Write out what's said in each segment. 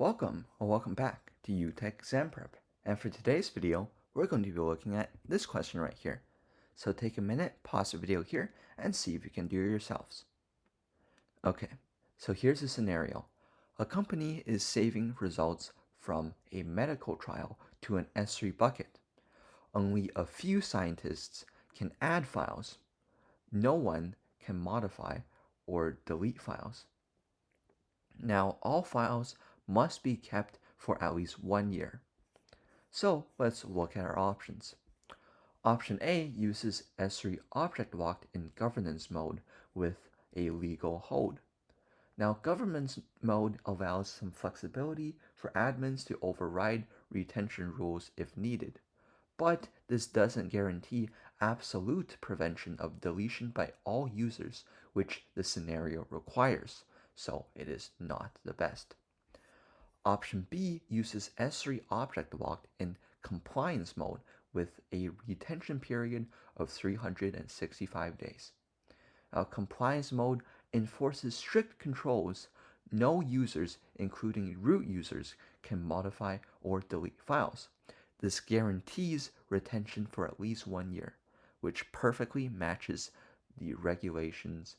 Welcome or welcome back to UTech Exam Prep. And for today's video, we're going to be looking at this question right here. So take a minute, pause the video here, and see if you can do it yourselves. Okay, so here's a scenario. A company is saving results from a medical trial to an S3 bucket. Only a few scientists can add files. No one can modify or delete files. Now, all files must be kept for at least 1 year. So let's look at our options. Option A uses S3 object locked in governance mode with a legal hold. Now, governance mode allows some flexibility for admins to override retention rules if needed, but this doesn't guarantee absolute prevention of deletion by all users, which the scenario requires, so it is not the best. Option B uses S3 object locked in compliance mode with a retention period of 365 days. Now, compliance mode enforces strict controls. No users, including root users, can modify or delete files. This guarantees retention for at least 1 year, which perfectly matches the regulations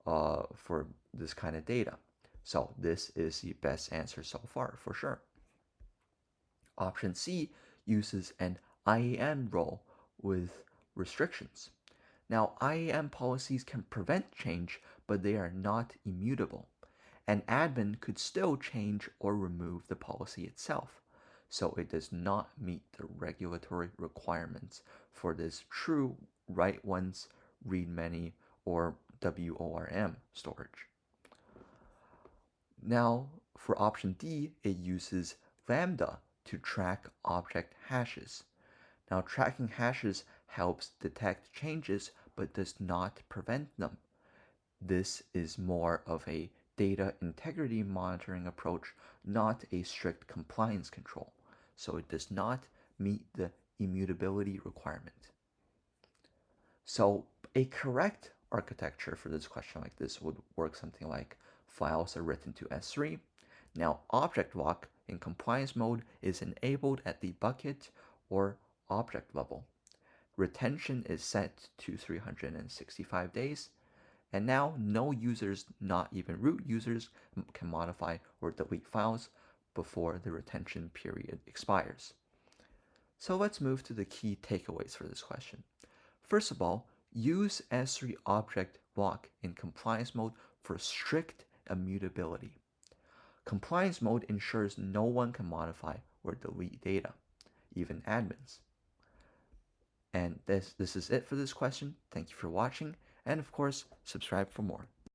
for this kind of data. So this is the best answer so far for sure. Option C uses an IAM role with restrictions. Now, IAM policies can prevent change, but they are not immutable. An admin could still change or remove the policy itself, so it does not meet the regulatory requirements for this true write once, read many, or WORM storage. Now, for option D, it uses Lambda to track object hashes. Now, tracking hashes helps detect changes but does not prevent them. This is more of a data integrity monitoring approach, not a strict compliance control, so it does not meet the immutability requirement. So a correct architecture for this question like this would work something like files are written to S3. Now, object lock in compliance mode is enabled at the bucket or object level. Retention is set to 365 days. And now no users, not even root users, can modify or delete files before the retention period expires. So let's move to the key takeaways for this question. First of all, use S3 object lock in compliance mode for strict immutability. Compliance mode ensures no one can modify or delete data, even admins. And this is it for this question. Thank you for watching, and of course, subscribe for more.